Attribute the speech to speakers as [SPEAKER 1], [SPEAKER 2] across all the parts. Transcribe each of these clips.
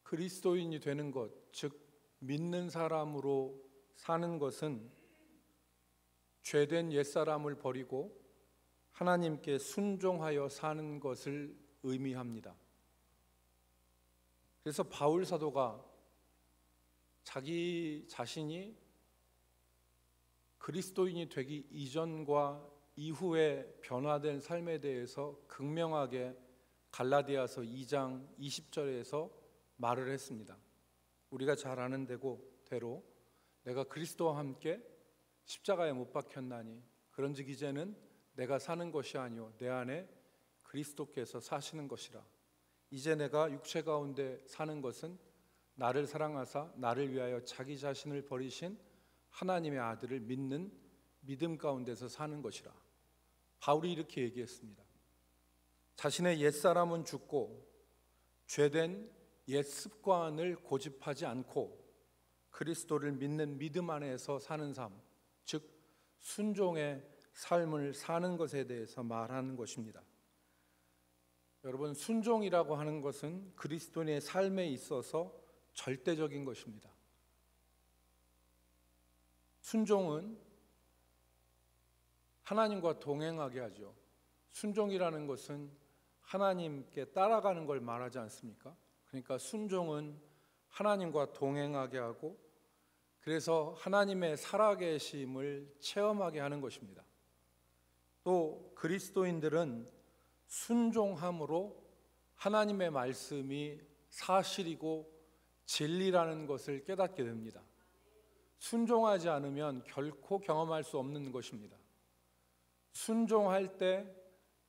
[SPEAKER 1] 그리스도인이 되는 것, 즉 믿는 사람으로 사는 것은 죄된 옛사람을 버리고 하나님께 순종하여 사는 것을 의미합니다. 그래서 바울 사도가 자기 자신이 그리스도인이 되기 이전과 이후에 변화된 삶에 대해서 극명하게 갈라디아서 2장 20절에서 말을 했습니다. 우리가 잘 아는 대로 내가 그리스도와 함께 십자가에 못 박혔나니 그런즉 이제는 내가 사는 것이 아니요 내 안에 그리스도께서 사시는 것이라. 이제 내가 육체 가운데 사는 것은 나를 사랑하사 나를 위하여 자기 자신을 버리신 하나님의 아들을 믿는 믿음 가운데서 사는 것이라. 바울이 이렇게 얘기했습니다. 자신의 옛사람은 죽고 죄된 옛 습관을 고집하지 않고 그리스도를 믿는 믿음 안에서 사는 삶, 즉 순종의 삶을 사는 것에 대해서 말하는 것입니다. 여러분, 순종이라고 하는 것은 그리스도인의 삶에 있어서 절대적인 것입니다. 순종은 하나님과 동행하게 하죠. 순종이라는 것은 하나님께 따라가는 걸 말하지 않습니까? 그러니까 순종은 하나님과 동행하게 하고 그래서 하나님의 살아계심을 체험하게 하는 것입니다. 또 그리스도인들은 순종함으로 하나님의 말씀이 사실이고 진리라는 것을 깨닫게 됩니다. 순종하지 않으면 결코 경험할 수 없는 것입니다. 순종할 때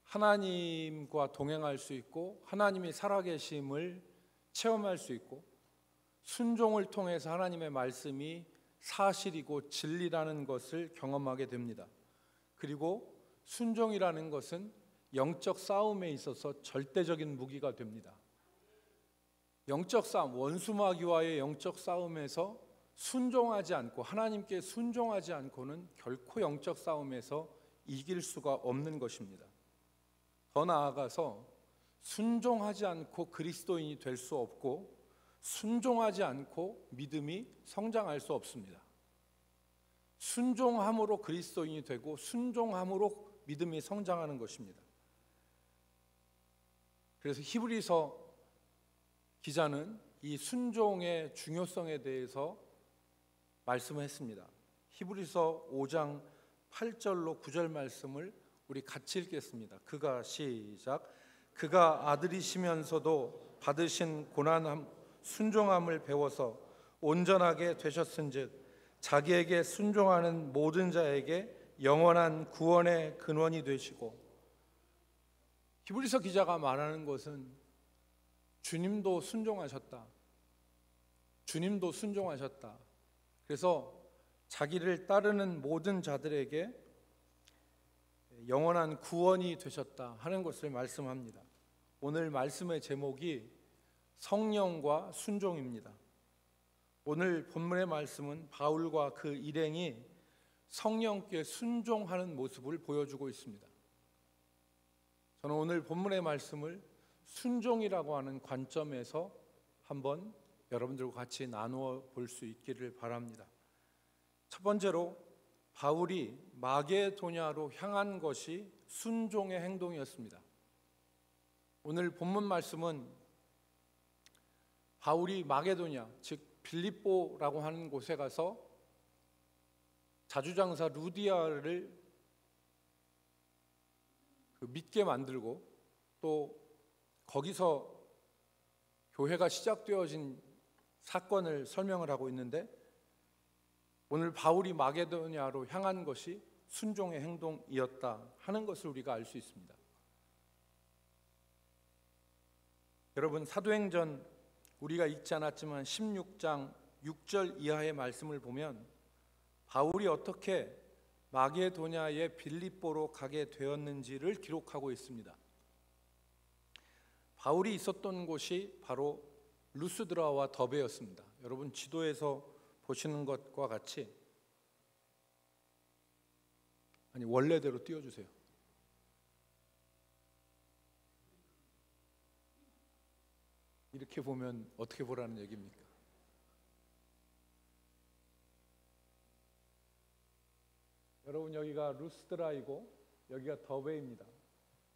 [SPEAKER 1] 하나님과 동행할 수 있고 하나님이 살아계심을 체험할 수 있고 순종을 통해서 하나님의 말씀이 사실이고 진리라는 것을 경험하게 됩니다. 그리고 순종이라는 것은 영적 싸움에 있어서 절대적인 무기가 됩니다. 영적 싸움, 원수마귀와의 영적 싸움에서 순종하지 않고 하나님께 순종하지 않고는 결코 영적 싸움에서 이길 수가 없는 것입니다. 더 나아가서 순종하지 않고 그리스도인이 될 수 없고 순종하지 않고 믿음이 성장할 수 없습니다. 순종함으로 그리스도인이 되고 순종함으로 믿음이 성장하는 것입니다. 그래서 히브리서 기자는 이 순종의 중요성에 대해서 말씀을 했습니다. 히브리서 5장 8절로 9절 말씀을 우리 같이 읽겠습니다. 그가 아들이시면서도 받으신 고난함 순종함을 배워서 온전하게 되셨은즉 자기에게 순종하는 모든 자에게 영원한 구원의 근원이 되시고. 히브리서 기자가 말하는 것은 주님도 순종하셨다. 주님도 순종하셨다. 그래서 자기를 따르는 모든 자들에게 영원한 구원이 되셨다 하는 것을 말씀합니다. 오늘 말씀의 제목이 성령과 순종입니다. 오늘 본문의 말씀은 바울과 그 일행이 성령께 순종하는 모습을 보여주고 있습니다. 저는 오늘 본문의 말씀을 순종이라고 하는 관점에서 한번 여러분들과 같이 나누어 볼 수 있기를 바랍니다. 첫 번째로 바울이 마게도냐로 향한 것이 순종의 행동이었습니다. 오늘 본문 말씀은 바울이 마게도냐, 즉 빌립보라고 하는 곳에 가서 자주장사 루디아를 믿게 만들고 또 거기서 교회가 시작되어진 사건을 설명을 하고 있는데, 오늘 바울이 마게도냐로 향한 것이 순종의 행동이었다 하는 것을 우리가 알 수 있습니다. 여러분, 사도행전 우리가 읽지 않았지만 16장 6절 이하의 말씀을 보면 바울이 어떻게 마게도냐의 빌립보로 가게 되었는지를 기록하고 있습니다. 바울이 있었던 곳이 바로 루스드라와 더베였습니다. 여러분, 지도에서 보시는 것과 같이, 원래대로 띄워주세요. 이 이렇게 보면 어떻게 보라는 얘기입니까? 여러분, 여기가 루스드라이고 여기가 더베입니다.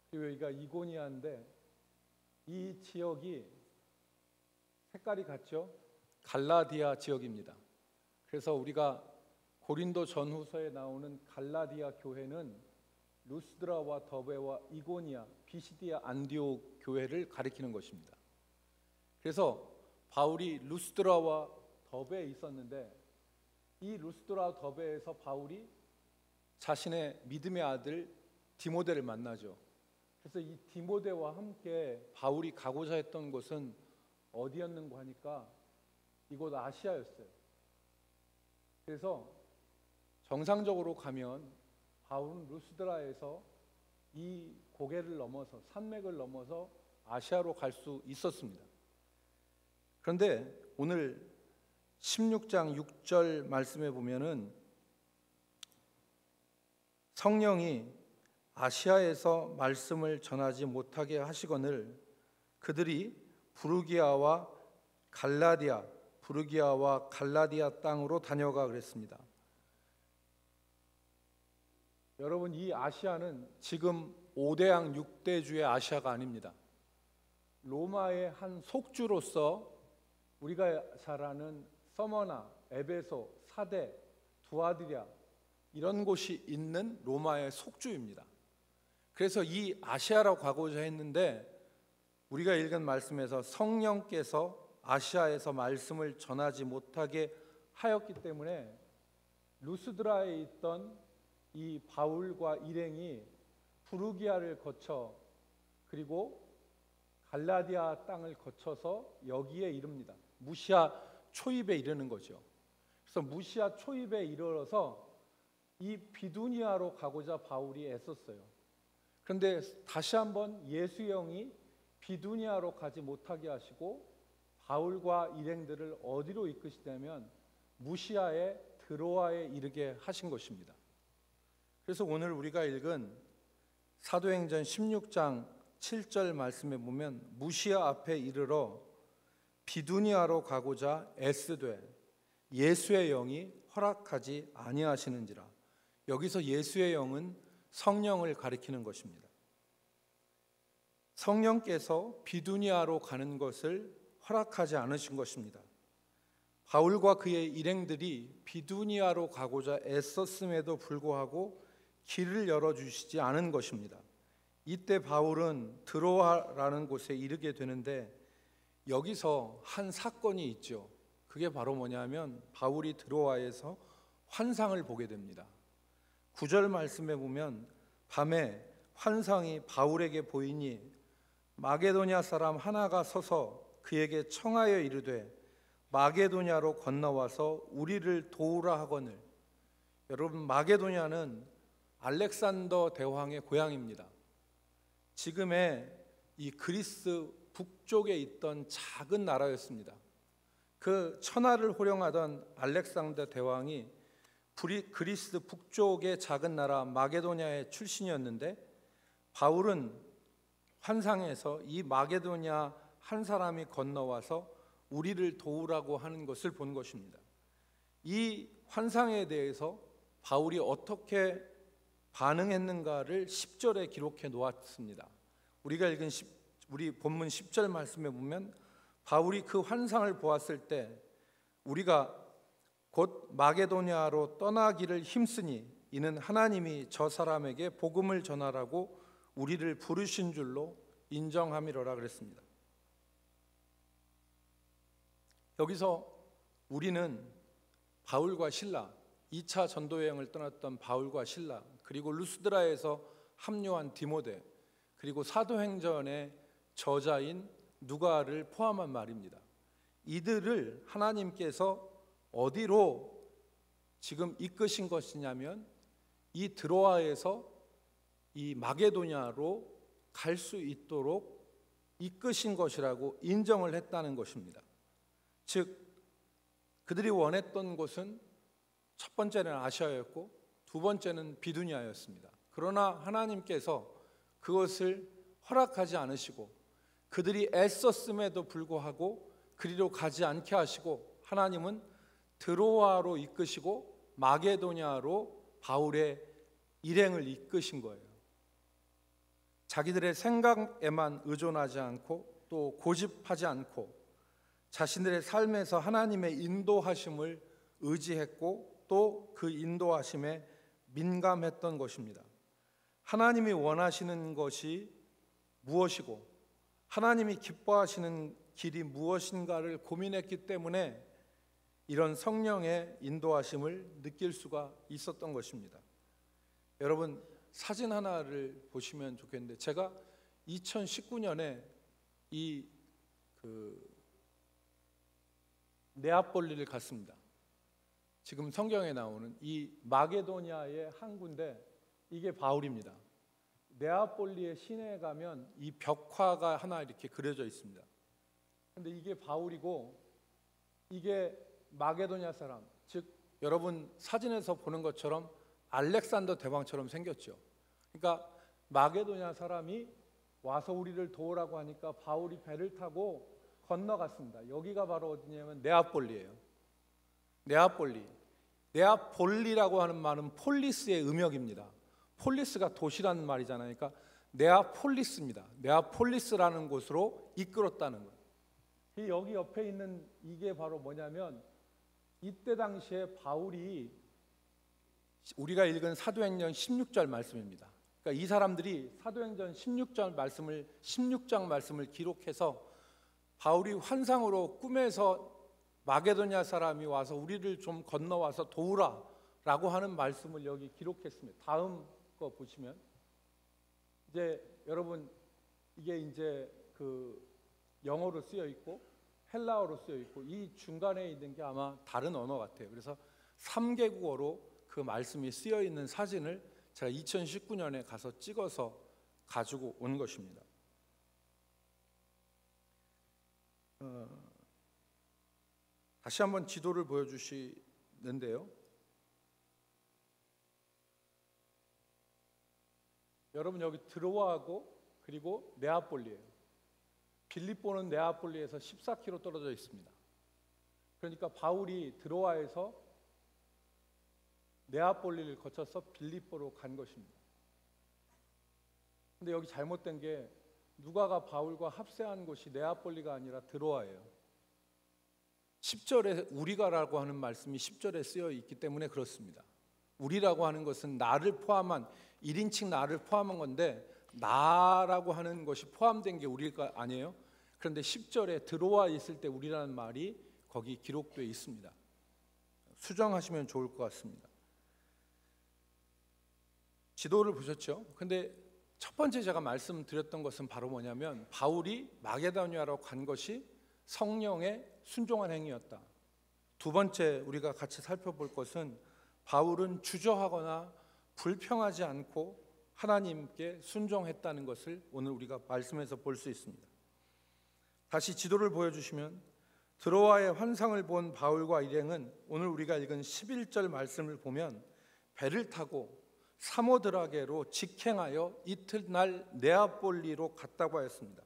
[SPEAKER 1] 그리고 여기가 이고니아인데 이 지역이 색깔이 같죠? 갈라디아 지역입니다. 그래서 우리가 고린도 전후서에 나오는 갈라디아 교회는 루스드라와 더베와 이고니아, 비시디아 안디옥 교회를 가리키는 것입니다. 그래서 바울이 루스드라와 더베에 있었는데 이 루스드라 더베에서 바울이 자신의 믿음의 아들 디모데를 만나죠. 그래서 이 디모데와 함께 바울이 가고자 했던 곳은 어디였는가 하니까 이곳 아시아였어요. 그래서 정상적으로 가면 바울은 루스드라에서 이 고개를 넘어서 산맥을 넘어서 아시아로 갈 수 있었습니다. 그런데 오늘 16장 6절 말씀에 보면은 성령이 아시아에서 말씀을 전하지 못하게 하시거늘 그들이 부르기아와 갈라디아 땅으로 다녀가 그랬습니다. 여러분, 이 아시아는 지금 5대양 6대주의 아시아가 아닙니다. 로마의 한 속주로서 우리가 잘 아는 서머나, 에베소, 사대, 두아디랴 이런 곳이 있는 로마의 속주입니다. 그래서 이 아시아로 가고자 했는데 우리가 읽은 말씀에서 성령께서 아시아에서 말씀을 전하지 못하게 하였기 때문에 루스드라에 있던 이 바울과 일행이 부르기아를 거쳐 그리고 갈라디아 땅을 거쳐서 여기에 이릅니다. 무시아 초입에 이르는 거죠. 그래서 무시아 초입에 이르러서 이 비두니아로 가고자 바울이 애썼어요. 그런데 다시 한번 예수의 영이 비두니아로 가지 못하게 하시고 바울과 일행들을 어디로 이끄시냐면 무시아의 드로아에 이르게 하신 것입니다. 그래서 오늘 우리가 읽은 사도행전 16장 7절 말씀에 보면 무시아 앞에 이르러 비두니아로 가고자 애쓰되 예수의 영이 허락하지 아니하시는지라. 여기서 예수의 영은 성령을 가리키는 것입니다. 성령께서 비두니아로 가는 것을 허락하지 않으신 것입니다. 바울과 그의 일행들이 비두니아로 가고자 애썼음에도 불구하고 길을 열어주시지 않은 것입니다. 이때 바울은 드로아라는 곳에 이르게 되는데 여기서 한 사건이 있죠. 그게 바로 뭐냐면 바울이 드로아에서 환상을 보게 됩니다. 9절 말씀에 보면 밤에 환상이 바울에게 보이니 마게도냐 사람 하나가 서서 그에게 청하여 이르되 마게도냐로 건너와서 우리를 도우라 하거늘. 여러분, 마게도냐는 알렉산더 대왕의 고향입니다. 지금의 이 그리스 북쪽에 있던 작은 나라였습니다. 그 천하를 호령하던 알렉산더 대왕이 그리스 북쪽의 작은 나라 마게도냐의 출신이었는데 바울은 환상에서 이 마게도냐 한 사람이 건너와서 우리를 도우라고 하는 것을 본 것입니다. 이 환상에 대해서 바울이 어떻게 반응했는가를 10절에 기록해 놓았습니다. 우리가 읽은 우리 본문 10절 말씀에 보면 바울이 그 환상을 보았을 때 우리가 곧 마게도냐로 떠나기를 힘쓰니 이는 하나님이 저 사람에게 복음을 전하라고 우리를 부르신 줄로 인정함이로라 그랬습니다. 여기서 우리는 바울과 실라, 2차 전도 여행을 떠났던 바울과 실라, 그리고 루스드라에서 합류한 디모데, 그리고 사도행전의 저자인 누가를 포함한 말입니다. 이들을 하나님께서 어디로 지금 이끄신 것이냐면 이 드로아에서 이 마게도냐로 갈 수 있도록 이끄신 것이라고 인정을 했다는 것입니다. 즉 그들이 원했던 곳은 첫 번째는 아시아였고 두 번째는 비두니아였습니다. 그러나 하나님께서 그것을 허락하지 않으시고 그들이 애썼음에도 불구하고 그리로 가지 않게 하시고 하나님은 드로아로 이끄시고 마게도냐로 바울의 일행을 이끄신 거예요. 자기들의 생각에만 의존하지 않고 또 고집하지 않고 자신들의 삶에서 하나님의 인도하심을 의지했고 또 그 인도하심에 민감했던 것입니다. 하나님이 원하시는 것이 무엇이고 하나님이 기뻐하시는 길이 무엇인가를 고민했기 때문에 이런 성령의 인도하심을 느낄 수가 있었던 것입니다. 여러분, 사진 하나를 보시면 좋겠는데, 제가 2019년에 이 네아폴리를 갔습니다. 지금 성경에 나오는 이 마게도냐의 항구인데 이게 바울입니다. 네아폴리의 시내에 가면 이 벽화가 하나 이렇게 그려져 있습니다. 근데 이게 바울이고 이게 마게도냐 사람, 즉 여러분 사진에서 보는 것처럼 알렉산더 대왕처럼 생겼죠. 그러니까 마게도냐 사람이 와서 우리를 도우라고 하니까 바울이 배를 타고 건너갔습니다. 여기가 바로 어디냐면 네아폴리예요. 네아폴리라고 하는 말은 폴리스의 음역입니다. 폴리스가 도시라는 말이잖아요. 그러니까 네아폴리스입니다. 네아폴리스라는 곳으로 이끌었다는 거예요. 여기 옆에 있는 이게 바로 뭐냐면 이때 당시에 바울이 우리가 읽은 사도행전 16절 말씀입니다. 그러니까 이 사람들이 사도행전 16장 말씀을 기록해서 바울이 환상으로 꿈에서 마게도냐 사람이 와서 우리를 좀 건너와서 도우라 라고 하는 말씀을 여기 기록했습니다. 다음 거 보시면 이제 여러분 이게 이제 영어로 쓰여 있고 헬라어로 쓰여 있고 이 중간에 있는 게 아마 다른 언어 같아요. 그래서 3개국어로 그 말씀이 쓰여 있는 사진을 제가 2019년에 가서 찍어서 가지고 온 것입니다. 다시 한번 지도를 보여주시는데요. 여러분 여기 드로아하고 그리고 네아폴리예요. 빌립보는 네아폴리에서 14km 떨어져 있습니다. 그러니까 바울이 드로아에서 네아폴리를 거쳐서 빌립보로 간 것입니다. 근데 여기 잘못된 게 누가가 바울과 합세한 곳이 네아폴리가 아니라 드로아예요. 10절에 우리가라고 하는 말씀이 10절에 쓰여 있기 때문에 그렇습니다. 우리라고 하는 것은 나를 포함한 1인칭 나를 포함한 건데 나라고 하는 것이 포함된 게 우리가 아니에요. 그런데 10절에 들어와 있을 때 우리라는 말이 거기 기록되어 있습니다. 수정하시면 좋을 것 같습니다. 지도를 보셨죠? 근데 첫 번째 제가 말씀드렸던 것은 바로 뭐냐면 바울이 마게도냐로 간 것이 성령의 순종한 행위였다. 두 번째 우리가 같이 살펴볼 것은 바울은 주저하거나 불평하지 않고 하나님께 순종했다는 것을 오늘 우리가 말씀에서 볼 수 있습니다. 다시 지도를 보여주시면 드로아의 환상을 본 바울과 일행은 오늘 우리가 읽은 11절 말씀을 보면 배를 타고 사모드라게로 직행하여 이튿날 네아폴리로 갔다고 하였습니다.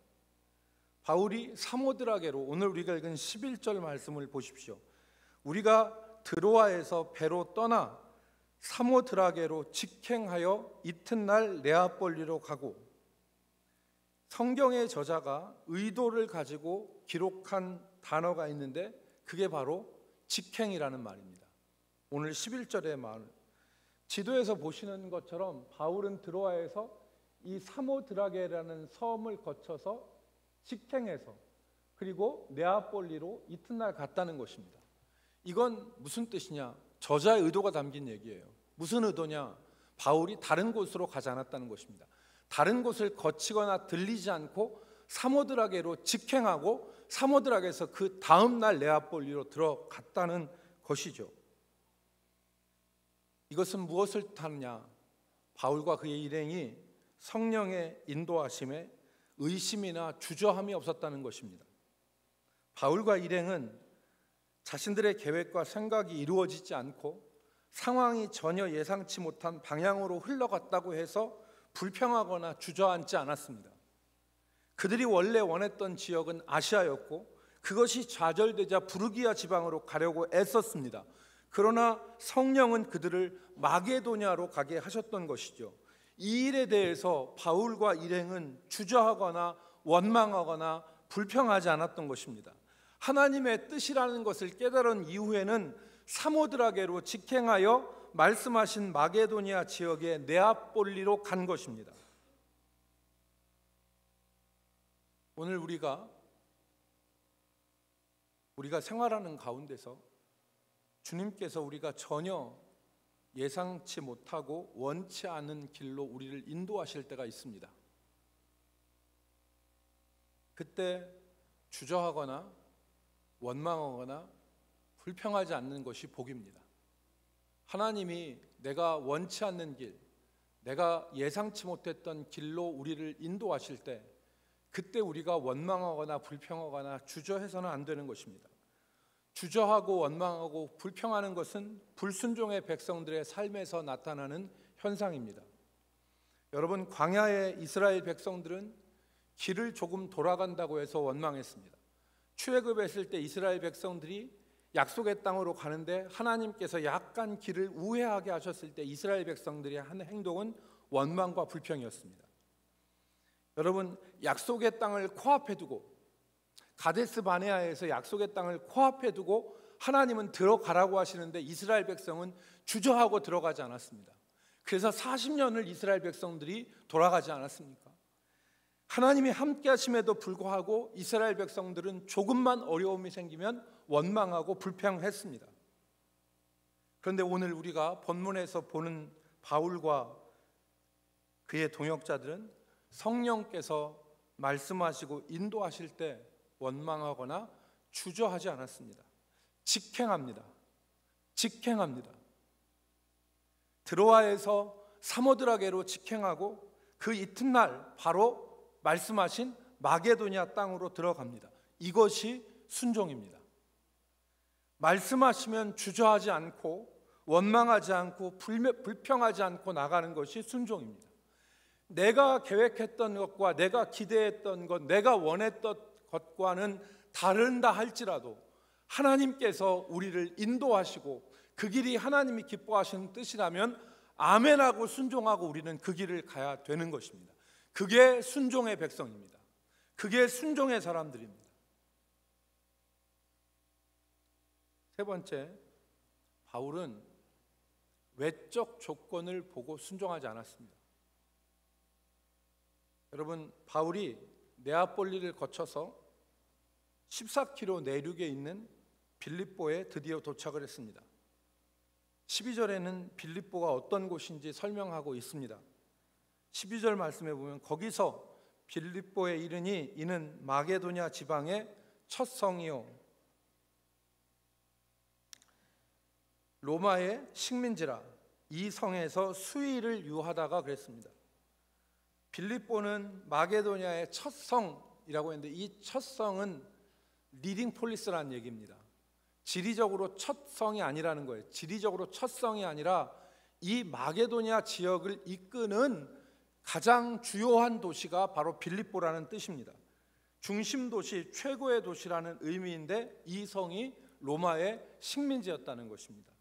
[SPEAKER 1] 바울이 사모드라게로 오늘 우리가 읽은 11절 말씀을 보십시오. 우리가 드로아에서 배로 떠나 사모드라게로 직행하여 이튿날 네아폴리로 가고, 성경의 저자가 의도를 가지고 기록한 단어가 있는데 그게 바로 직행이라는 말입니다. 오늘 11절의 말, 지도에서 보시는 것처럼 바울은 드로아에서 이 사모드라게라는 섬을 거쳐서 직행해서 그리고 네아폴리로 이튿날 갔다는 것입니다. 이건 무슨 뜻이냐? 저자의 의도가 담긴 얘기예요. 무슨 의도냐? 바울이 다른 곳으로 가지 않았다는 것입니다. 다른 곳을 거치거나 들리지 않고 사모드라게로 직행하고 사모드라게에서 그 다음 날 네아폴리로 들어갔다는 것이죠. 이것은 무엇을 뜻하느냐? 바울과 그의 일행이 성령의 인도하심에 의심이나 주저함이 없었다는 것입니다. 바울과 일행은 자신들의 계획과 생각이 이루어지지 않고 상황이 전혀 예상치 못한 방향으로 흘러갔다고 해서 불평하거나 주저앉지 않았습니다. 그들이 원래 원했던 지역은 아시아였고 그것이 좌절되자 부르기아 지방으로 가려고 애썼습니다. 그러나 성령은 그들을 마게도냐로 가게 하셨던 것이죠. 이 일에 대해서 바울과 일행은 주저하거나 원망하거나 불평하지 않았던 것입니다. 하나님의 뜻이라는 것을 깨달은 이후에는 사모드라게로 직행하여 말씀하신 마게도니아 지역의 네아폴리로 간 것입니다. 오늘 우리가 생활하는 가운데서 주님께서 우리가 전혀 예상치 못하고 원치 않은 길로 우리를 인도하실 때가 있습니다. 그때 주저하거나 원망하거나 불평하지 않는 것이 복입니다. 하나님이 내가 원치 않는 길, 내가 예상치 못했던 길로 우리를 인도하실 때 그때 우리가 원망하거나 불평하거나 주저해서는 안 되는 것입니다. 주저하고 원망하고 불평하는 것은 불순종의 백성들의 삶에서 나타나는 현상입니다. 여러분, 광야의 이스라엘 백성들은 길을 조금 돌아간다고 해서 원망했습니다. 출애굽했을 때 이스라엘 백성들이 약속의 땅으로 가는데 하나님께서 약간 길을 우회하게 하셨을 때 이스라엘 백성들이 한 행동은 원망과 불평이었습니다. 여러분, 약속의 땅을 코앞에 두고 가데스 바네아에서 약속의 땅을 코앞에 두고 하나님은 들어가라고 하시는데 이스라엘 백성은 주저하고 들어가지 않았습니다. 그래서 40년을 이스라엘 백성들이 돌아가지 않았습니까? 하나님이 함께 하심에도 불구하고 이스라엘 백성들은 조금만 어려움이 생기면 원망하고 불평했습니다. 그런데 오늘 우리가 본문에서 보는 바울과 그의 동역자들은 성령께서 말씀하시고 인도하실 때 원망하거나 주저하지 않았습니다. 직행합니다. 드로아에서 사모드라게로 직행하고 그 이튿날 바로 말씀하신 마게도니아 땅으로 들어갑니다. 이것이 순종입니다. 말씀하시면 주저하지 않고 원망하지 않고 불평하지 않고 나가는 것이 순종입니다. 내가 계획했던 것과 내가 기대했던 것, 내가 원했던 것과는 다른다 할지라도 하나님께서 우리를 인도하시고 그 길이 하나님이 기뻐하시는 뜻이라면 아멘하고 순종하고 우리는 그 길을 가야 되는 것입니다. 그게 순종의 백성입니다. 그게 순종의 사람들입니다. 세 번째, 바울은 외적 조건을 보고 순종하지 않았습니다. 여러분, 바울이 네아폴리를 거쳐서 14km 내륙에 있는 빌립보에 드디어 도착을 했습니다. 12절에는 빌립보가 어떤 곳인지 설명하고 있습니다. 12절 말씀해 보면 거기서 빌립보에 이르니 이는 마게도냐 지방의 첫 성이요 로마의 식민지라 이 성에서 수의를 유하다가 그랬습니다. 빌립보는 마게도냐의 첫 성이라고 했는데 이 첫 성은 리딩 폴리스라는 얘기입니다. 지리적으로 첫 성이 아니라는 거예요. 지리적으로 첫 성이 아니라 이 마게도냐 지역을 이끄는 가장 주요한 도시가 바로 빌립보라는 뜻입니다. 중심 도시, 최고의 도시라는 의미인데 이 성이 로마의 식민지였다는 것입니다.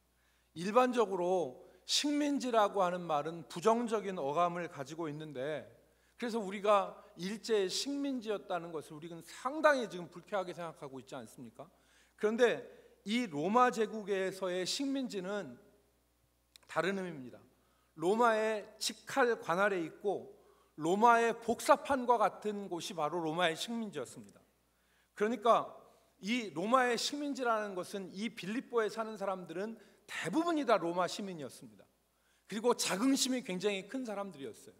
[SPEAKER 1] 일반적으로 식민지라고 하는 말은 부정적인 어감을 가지고 있는데 그래서 우리가 일제의 식민지였다는 것을 우리는 상당히 지금 불쾌하게 생각하고 있지 않습니까? 그런데 이 로마 제국에서의 식민지는 다른 의미입니다. 로마의 직할 관할에 있고 로마의 복사판과 같은 곳이 바로 로마의 식민지였습니다. 그러니까 이 로마의 식민지라는 것은 이 빌립보에 사는 사람들은 대부분이 다 로마 시민이었습니다. 그리고 자긍심이 굉장히 큰 사람들이었어요.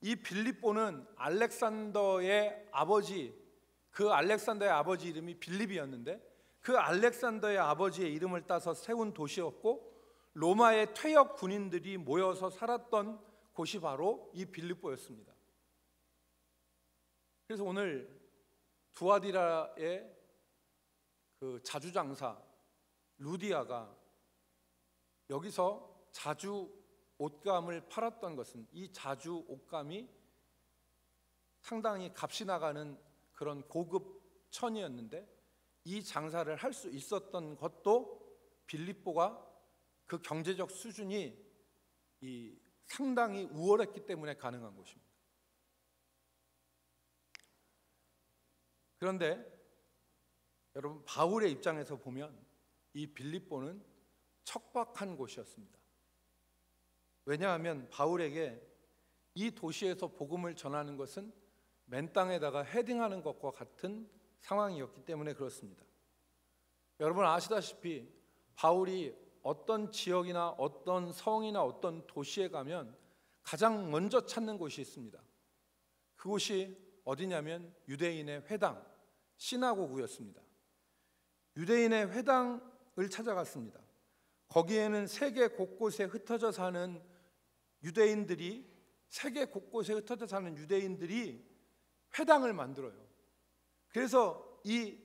[SPEAKER 1] 이 빌립보는 알렉산더의 아버지, 그 알렉산더의 아버지 이름이 빌립이었는데 그 알렉산더의 아버지의 이름을 따서 세운 도시였고 로마의 퇴역 군인들이 모여서 살았던 곳이 바로 이 빌립보였습니다. 그래서 오늘 두아디라의 그 자주장사 루디아가 여기서 자주 옷감을 팔았던 것은 이 자주 옷감이 상당히 값이 나가는 그런 고급 천이었는데, 이 장사를 할 수 있었던 것도 빌립보가 그 경제적 수준이 상당히 우월했기 때문에 가능한 것입니다. 그런데 여러분, 바울의 입장에서 보면 이 빌립보는 척박한 곳이었습니다. 왜냐하면 바울에게 이 도시에서 복음을 전하는 것은 맨 땅에다가 헤딩하는 것과 같은 상황이었기 때문에 그렇습니다. 여러분 아시다시피 바울이 어떤 지역이나 어떤 성이나 어떤 도시에 가면 가장 먼저 찾는 곳이 있습니다. 그곳이 어디냐면 유대인의 회당, 시나고그였습니다. 유대인의 회당을 찾아갔습니다. 거기에는 세계 곳곳에 흩어져 사는 유대인들이 회당을 만들어요. 그래서 이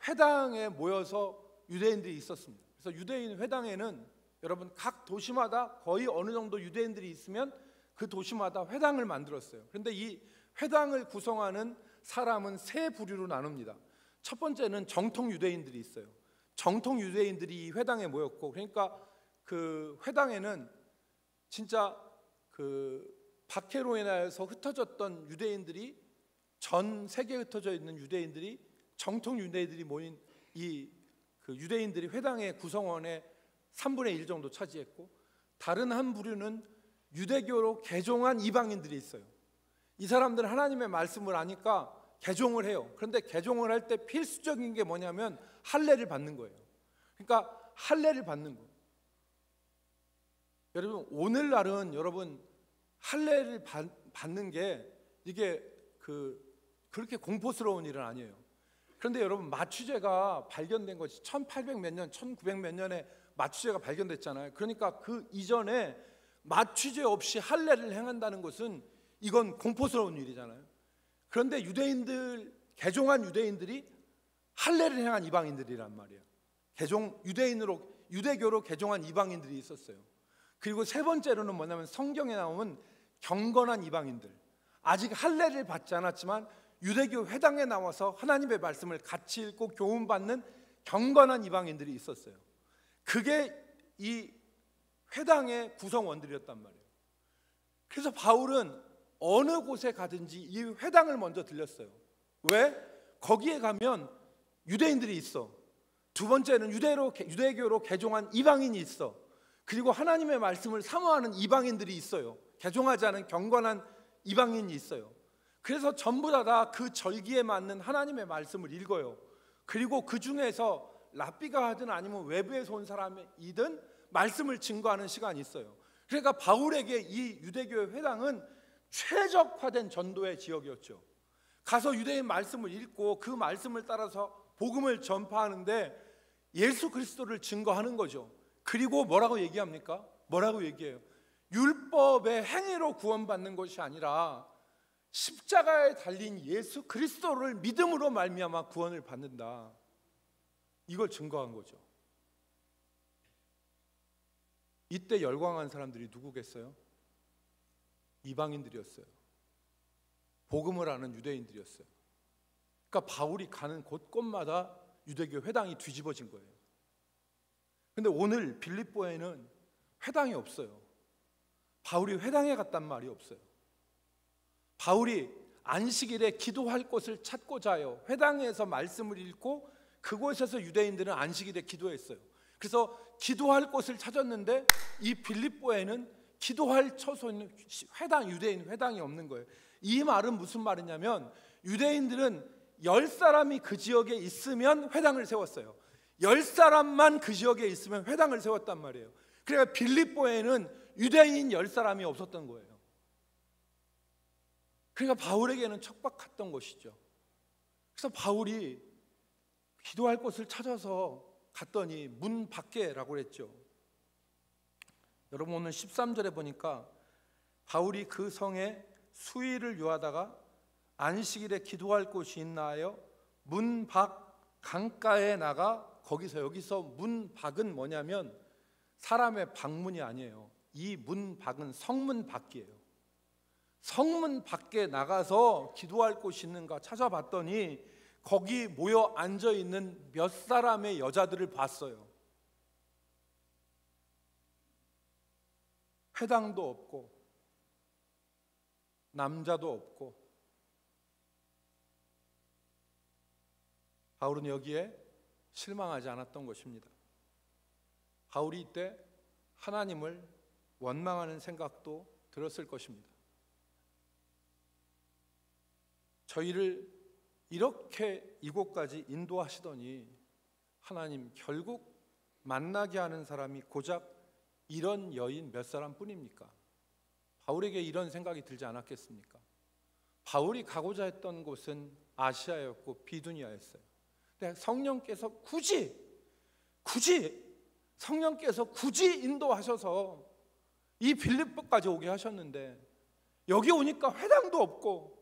[SPEAKER 1] 회당에 모여서 유대인들이 있었습니다. 그래서 유대인 회당에는 여러분 각 도시마다 거의 어느 정도 유대인들이 있으면 그 도시마다 회당을 만들었어요. 그런데 이 회당을 구성하는 사람은 세 부류로 나눕니다. 첫 번째는 정통 유대인들이 있어요. 정통 유대인들이 이 회당에 모였고, 그러니까 그 회당에는 진짜 그 박해로 인하여서 흩어졌던 유대인들이, 전 세계에 흩어져 있는 유대인들이, 정통 유대인들이 모인 그 유대인들이 회당의 구성원의 3분의 1 정도 차지했고, 다른 한 부류는 유대교로 개종한 이방인들이 있어요. 이 사람들은 하나님의 말씀을 아니까 개종을 해요. 그런데 개종을 할 때 필수적인 게 뭐냐면 할례를 받는 거예요. 그러니까 할례를 받는 거. 여러분 오늘날은 여러분 할례를 받는 게 이게 그렇게 공포스러운 일은 아니에요. 그런데 여러분 마취제가 발견된 것이 1800 몇 년, 1900 몇 년에 마취제가 발견됐잖아요. 그러니까 그 이전에 마취제 없이 할례를 행한다는 것은 이건 공포스러운 일이잖아요. 그런데 개종한 유대인들이 할례를 행한 이방인들이란 말이에요. 유대교로 개종한 이방인들이 있었어요. 그리고 세 번째로는 뭐냐면 성경에 나오는 경건한 이방인들, 아직 할례를 받지 않았지만 유대교 회당에 나와서 하나님의 말씀을 같이 읽고 교훈받는 경건한 이방인들이 있었어요. 그게 이 회당의 구성원들이었단 말이에요. 그래서 바울은 어느 곳에 가든지 이 회당을 먼저 들렸어요. 왜? 거기에 가면 유대인들이 있어. 두 번째는 유대교로 개종한 이방인이 있어. 그리고 하나님의 말씀을 사모하는 이방인들이 있어요. 개종하지 않은 경건한 이방인이 있어요. 그래서 전부 다 그 절기에 맞는 하나님의 말씀을 읽어요. 그리고 그 중에서 랍비가 하든 아니면 외부에서 온 사람이든 말씀을 증거하는 시간이 있어요. 그러니까 바울에게 이 유대교의 회당은 최적화된 전도의 지역이었죠. 가서 유대인 말씀을 읽고 그 말씀을 따라서 복음을 전파하는데 예수 그리스도를 증거하는 거죠. 그리고 뭐라고 얘기합니까? 뭐라고 얘기해요? 율법의 행위로 구원받는 것이 아니라 십자가에 달린 예수 그리스도를 믿음으로 말미암아 구원을 받는다. 이걸 증거한 거죠. 이때 열광한 사람들이 누구겠어요? 이방인들이었어요. 복음을 아는 유대인들이었어요. 그러니까 바울이 가는 곳곳마다 유대교 회당이 뒤집어진 거예요. 근데 오늘 빌립보에는 회당이 없어요. 바울이 회당에 갔단 말이 없어요. 바울이 안식일에 기도할 곳을 찾고자 하여 회당에서 말씀을 읽고 그곳에서 유대인들은 안식일에 기도했어요. 그래서 기도할 곳을 찾았는데 이 빌립보에는 기도할 처소는 유대인 회당이 없는 거예요. 이 말은 무슨 말이냐면 유대인들은 10사람이 그 지역에 있으면 회당을 세웠어요. 10사람만 그 지역에 있으면 회당을 세웠단 말이에요. 그러니까 빌립보에는 유대인 10사람이 없었던 거예요. 그러니까 바울에게는 척박했던 것이죠. 그래서 바울이 기도할 곳을 찾아서 갔더니 문 밖에라고 그랬죠. 여러분 오늘 13절에 보니까 바울이 그 성에 수일을 요하다가 안식일에 기도할 곳이 있나 하여 문 밖 강가에 나가 여기서 문 밖은 뭐냐면 사람의 방문이 아니에요. 이 문 밖은 성문 밖이에요. 성문 밖에 나가서 기도할 곳이 있는가 찾아봤더니 거기 모여 앉아 있는 몇 사람의 여자들을 봤어요. 회당도 없고 남자도 없고. 바울은 여기에 실망하지 않았던 것입니다. 바울이 이때 하나님을 원망하는 생각도 들었을 것입니다. 저희를 이렇게 이곳까지 인도하시더니 하나님 결국 만나게 하는 사람이 고작 이런 여인 몇 사람뿐입니까? 바울에게 이런 생각이 들지 않았겠습니까? 바울이 가고자 했던 곳은 아시아였고 비두니아였어요. 근데 성령께서 굳이 인도하셔서 이 빌립보까지 오게 하셨는데, 여기 오니까 회당도 없고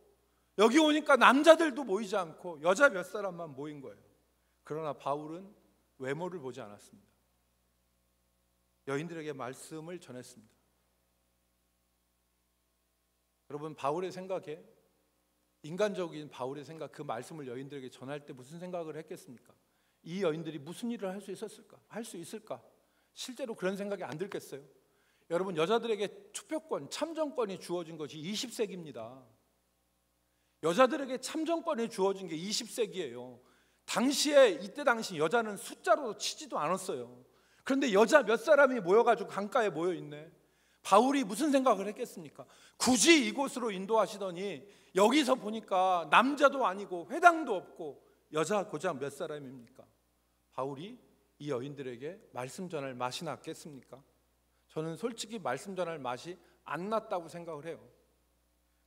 [SPEAKER 1] 여기 오니까 남자들도 모이지 않고 여자 몇 사람만 모인 거예요. 그러나 바울은 외모를 보지 않았습니다. 여인들에게 말씀을 전했습니다. 여러분, 바울의 생각에, 인간적인 바울의 생각, 그 말씀을 여인들에게 전할 때 무슨 생각을 했겠습니까? 이 여인들이 무슨 일을 할 수 있었을까? 할 수 있을까? 실제로 그런 생각이 안 들겠어요? 여러분, 여자들에게 투표권, 참정권이 주어진 것이 20세기입니다. 여자들에게 참정권이 주어진 게 20세기예요. 이때 당시 여자는 숫자로 치지도 않았어요. 그런데 여자 몇 사람이 모여가지고 강가에 모여 있네. 바울이 무슨 생각을 했겠습니까? 굳이 이곳으로 인도하시더니 여기서 보니까 남자도 아니고 회당도 없고 여자 고작 몇 사람입니까? 바울이 이 여인들에게 말씀 전할 맛이 났겠습니까? 저는 솔직히 말씀 전할 맛이 안 났다고 생각을 해요.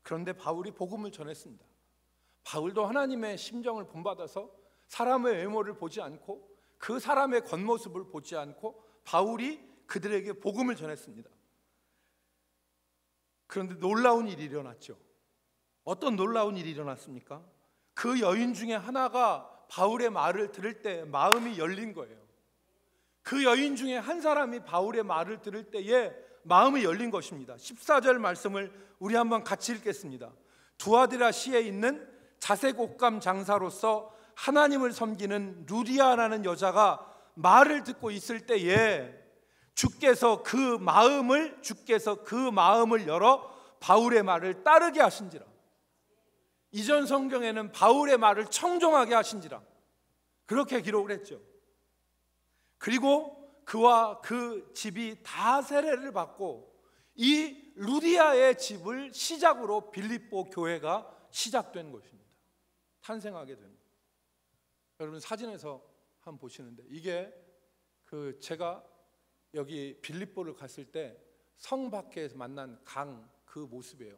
[SPEAKER 1] 그런데 바울이 복음을 전했습니다. 바울도 하나님의 심정을 본받아서 사람의 외모를 보지 않고 그 사람의 겉모습을 보지 않고 바울이 그들에게 복음을 전했습니다. 그런데 놀라운 일이 일어났죠. 어떤 놀라운 일이 일어났습니까? 그 여인 중에 하나가 바울의 말을 들을 때 마음이 열린 거예요. 그 여인 중에 한 사람이 바울의 말을 들을 때에 마음이 열린 것입니다. 14절 말씀을 우리 한번 같이 읽겠습니다. 두아디라 시에 있는 자색 옷감 장사로서 하나님을 섬기는 루디아라는 여자가 말을 듣고 있을 때에 주께서 그 마음을 열어 바울의 말을 따르게 하신지라. 이전 성경에는 바울의 말을 청종하게 하신지라 그렇게 기록을 했죠. 그리고 그와 그 집이 다 세례를 받고 이 루디아의 집을 시작으로 빌립보 교회가 시작된 것입니다. 탄생하게 된 것. 여러분, 사진에서 한번 보시는데 이게 제가 여기 빌립보를 갔을 때 성 밖에 만난 강 그 모습이에요.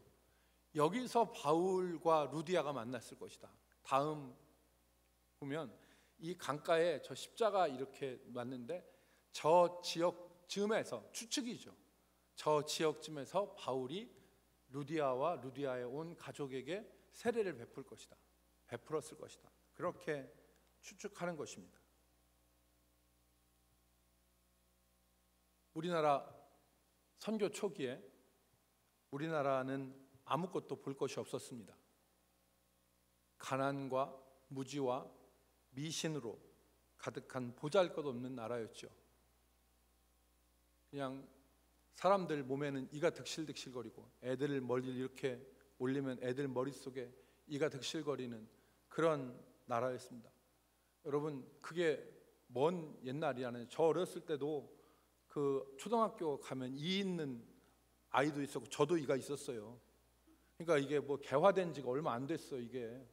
[SPEAKER 1] 여기서 바울과 루디아가 만났을 것이다. 다음 보면 이 강가에 저 십자가 이렇게 놨는데 저 지역쯤에서, 추측이죠, 저 지역쯤에서 바울이 루디아와 루디아의 온 가족에게 세례를 베풀었을 것이다. 그렇게 추측하는 것입니다. 우리나라 선교 초기에 우리나라는 아무것도 볼 것이 없었습니다. 가난과 무지와 미신으로 가득한 보잘것없는 나라였죠. 그냥 사람들 몸에는 이가 득실득실거리고 애들 머리를 이렇게 올리면 애들 머릿속에 이가 득실거리는 그런 나라였습니다. 여러분, 그게 먼 옛날이 아니에요. 저 어렸을 때도 그 초등학교 가면 이 있는 아이도 있었고 저도 이가 있었어요. 그러니까 이게 뭐 개화된 지가 얼마 안 됐어. 이게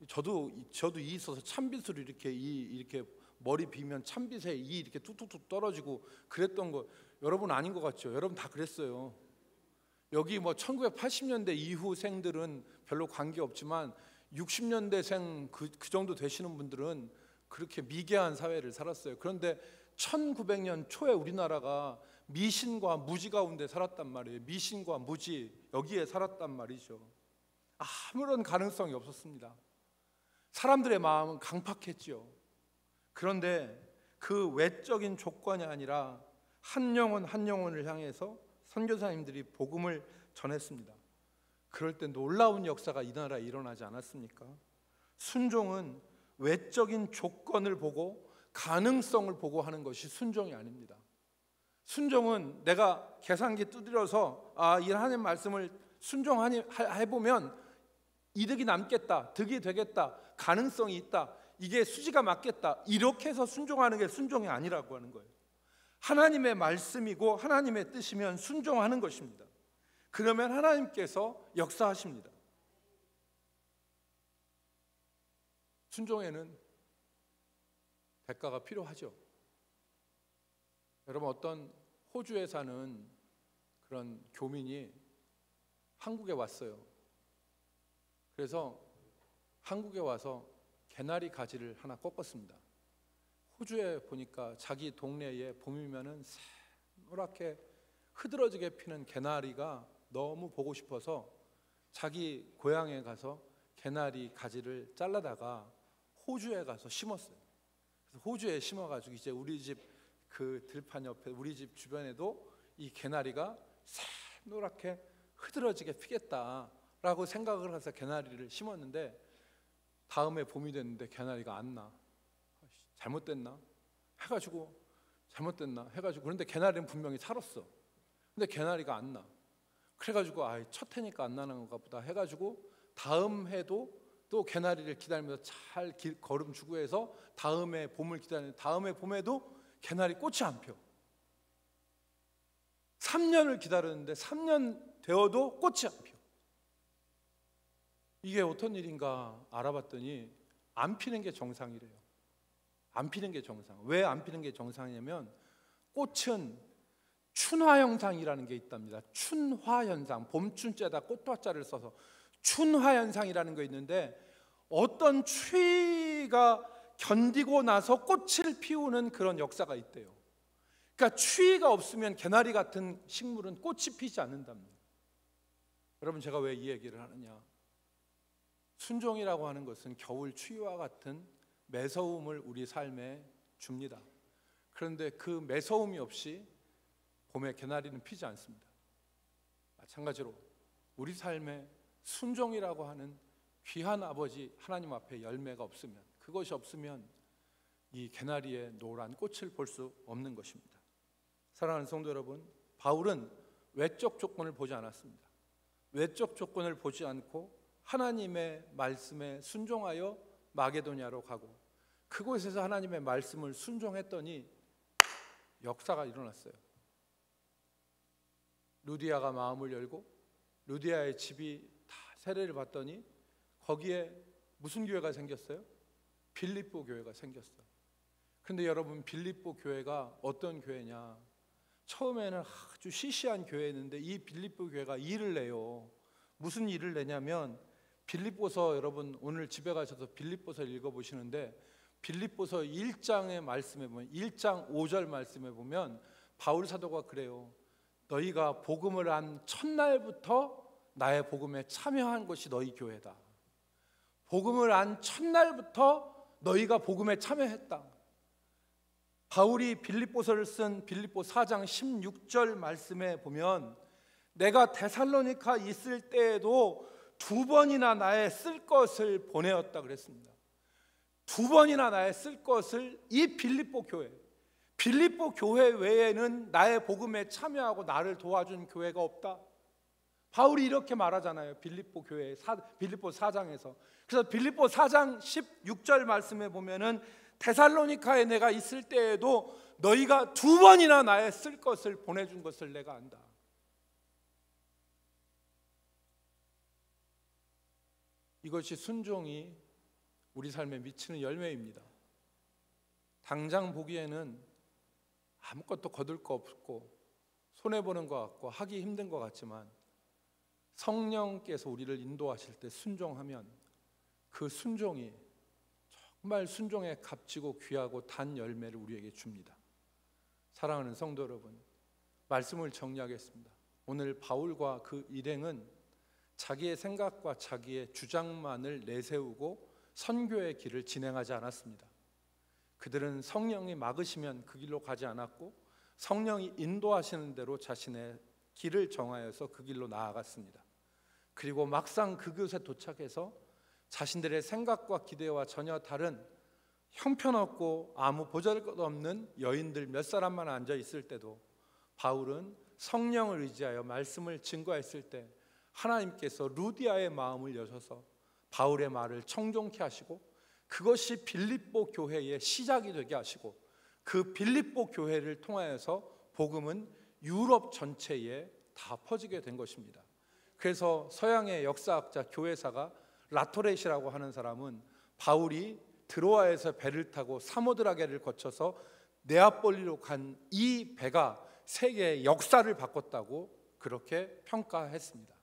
[SPEAKER 1] 저도 이 있어서 찬빗으로 이렇게 머리 비면 찬빗에 이 이렇게 뚝뚝뚝 떨어지고 그랬던 거 여러분 아닌 것 같죠? 여러분 다 그랬어요. 여기 뭐 1980년대 이후 생들은 별로 관계 없지만 60년대생 그 정도 되시는 분들은 그렇게 미개한 사회를 살았어요. 그런데 1900년 초에 우리나라가 미신과 무지 가운데 살았단 말이에요. 미신과 무지, 여기에 살았단 말이죠. 아무런 가능성이 없었습니다. 사람들의 마음은 강팍했죠. 그런데 그 외적인 조건이 아니라 한 영혼 한 영혼을 향해서 선교사님들이 복음을 전했습니다. 그럴 때 놀라운 역사가 이 나라에 일어나지 않았습니까? 순종은 외적인 조건을 보고 가능성을 보고 하는 것이 순종이 아닙니다. 순종은 내가 계산기 두드려서 이 하나님 말씀을 순종해보면 이득이 남겠다, 득이 되겠다, 가능성이 있다, 이게 수지가 맞겠다, 이렇게 해서 순종하는 게 순종이 아니라고 하는 거예요. 하나님의 말씀이고 하나님의 뜻이면 순종하는 것입니다. 그러면 하나님께서 역사하십니다. 순종에는 대가가 필요하죠. 여러분, 어떤 호주에 사는 그런 교민이 한국에 왔어요. 그래서 한국에 와서 개나리 가지를 하나 꺾었습니다. 호주에 보니까 자기 동네에 봄이면은 노랗게 흐드러지게 피는 개나리가 너무 보고 싶어서 자기 고향에 가서 개나리 가지를 잘라다가 호주에 가서 심었어요. 그래서 호주에 심어가지고 이제 우리 집 그 들판 옆에 우리 집 주변에도 이 개나리가 새노랗게 흐드러지게 피겠다라고 생각을 해서 개나리를 심었는데 다음에 봄이 됐는데 개나리가 안 나. 잘못됐나? 해가지고 그런데 개나리는 분명히 살았어. 근데 개나리가 안 나. 그래가지고 첫 해니까 안 나는 건가 보다 해가지고 다음 해도 또 개나리를 기다리면서 잘 걸음 주고 해서 다음에 봄을 기다리는데 다음에 봄에도 개나리 꽃이 안 펴. 3년을 기다렸는데 3년 되어도 꽃이 안 펴. 이게 어떤 일인가 알아봤더니 안 피는 게 정상이래요. 안 피는 게 정상. 왜 안 피는 게 정상이냐면 꽃은 춘화현상이라는 게 있답니다. 춘화현상. 봄춘자에다 꽃화자를 써서 춘화현상이라는 거 있는데 어떤 추위가 견디고 나서 꽃을 피우는 그런 역사가 있대요. 그러니까 추위가 없으면 개나리 같은 식물은 꽃이 피지 않는답니다. 여러분, 제가 왜 이 얘기를 하느냐? 순종이라고 하는 것은 겨울 추위와 같은 매서움을 우리 삶에 줍니다. 그런데 그 매서움이 없이 봄에 개나리는 피지 않습니다. 마찬가지로 우리 삶에 순종이라고 하는 귀한 아버지 하나님 앞에 열매가 없으면, 그것이 없으면 이 개나리의 노란 꽃을 볼 수 없는 것입니다. 사랑하는 성도 여러분, 바울은 외적 조건을 보지 않았습니다. 외적 조건을 보지 않고 하나님의 말씀에 순종하여 마게도냐로 가고 그곳에서 하나님의 말씀을 순종했더니 역사가 일어났어요. 루디아가 마음을 열고 루디아의 집이 다 세례를 받더니 거기에 무슨 교회가 생겼어요? 빌립보 교회가 생겼어요. 그런데 여러분, 빌립보 교회가 어떤 교회냐? 처음에는 아주 시시한 교회였는데 이 빌립보 교회가 일을 내요. 무슨 일을 내냐면 빌립보서, 여러분 오늘 집에 가셔서 빌립보서 읽어보시는데 빌립보서 1장의 말씀에 보면 1장 5절 말씀에 보면 바울 사도가 그래요. 너희가 복음을 한 첫날부터 나의 복음에 참여한 것이 너희 교회다. 복음을 안 첫날부터 너희가 복음에 참여했다. 바울이 빌립보서를 쓴 빌립보 4장 16절 말씀에 보면 내가 데살로니가 있을 때에도 2번이나 나의 쓸 것을 보내었다 그랬습니다. 2번이나 나의 쓸 것을 이 빌립보 교회 외에는 나의 복음에 참여하고 나를 도와준 교회가 없다. 바울이 이렇게 말하잖아요. 빌립보 4장에서. 그래서 빌립보 4장 16절 말씀에 보면은 데살로니가에 내가 있을 때에도 너희가 2번이나 나의 쓸 것을 보내준 것을 내가 안다. 이것이 순종이 우리 삶에 미치는 열매입니다. 당장 보기에는 아무것도 거둘 거 없고 손해보는 것 같고 하기 힘든 것 같지만 성령께서 우리를 인도하실 때 순종하면 그 순종이 정말 순종에 값지고 귀하고 단 열매를 우리에게 줍니다. 사랑하는 성도 여러분, 말씀을 정리하겠습니다. 오늘 바울과 그 일행은 자기의 생각과 자기의 주장만을 내세우고 선교의 길을 진행하지 않았습니다. 그들은 성령이 막으시면 그 길로 가지 않았고 성령이 인도하시는 대로 자신의 길을 정하여서 그 길로 나아갔습니다. 그리고 막상 그곳에 도착해서 자신들의 생각과 기대와 전혀 다른 형편없고 아무 보잘것없는 여인들 몇 사람만 앉아 있을 때도 바울은 성령을 의지하여 말씀을 증거했을 때 하나님께서 루디아의 마음을 여셔서 바울의 말을 청종케 하시고 그것이 빌립보 교회의 시작이 되게 하시고 그 빌립보 교회를 통하여서 복음은 유럽 전체에 다 퍼지게 된 것입니다. 그래서 서양의 역사학자 교회사가 라토렛이라고 하는 사람은 바울이 드로아에서 배를 타고 사모드라게를 거쳐서 네아폴리로 간 이 배가 세계의 역사를 바꿨다고 그렇게 평가했습니다.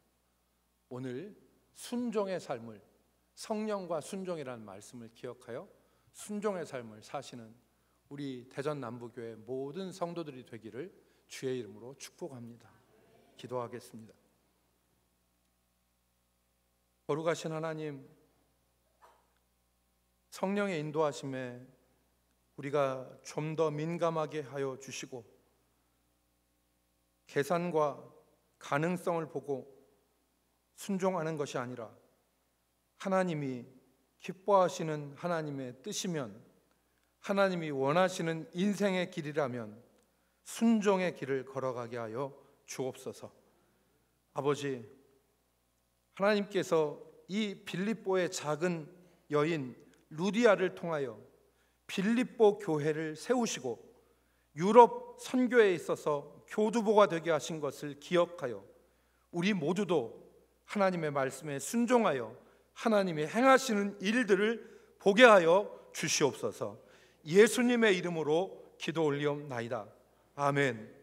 [SPEAKER 1] 오늘 순종의 삶을, 성령과 순종이라는 말씀을 기억하여 순종의 삶을 사시는 우리 대전 남부교회 모든 성도들이 되기를 주의 이름으로 축복합니다. 기도하겠습니다. 거룩하신 하나님, 성령의 인도하심에 우리가 좀 더 민감하게 하여 주시고 계산과 가능성을 보고 순종하는 것이 아니라 하나님이 기뻐하시는 하나님의 뜻이면, 하나님이 원하시는 인생의 길이라면 순종의 길을 걸어가게 하여 주옵소서. 아버지, 하나님께서 이 빌립보의 작은 여인 루디아를 통하여 빌립보 교회를 세우시고 유럽 선교에 있어서 교두보가 되게 하신 것을 기억하여 우리 모두도 하나님의 말씀에 순종하여 하나님이 행하시는 일들을 보게 하여 주시옵소서. 예수님의 이름으로 기도 올리옵나이다. 아멘.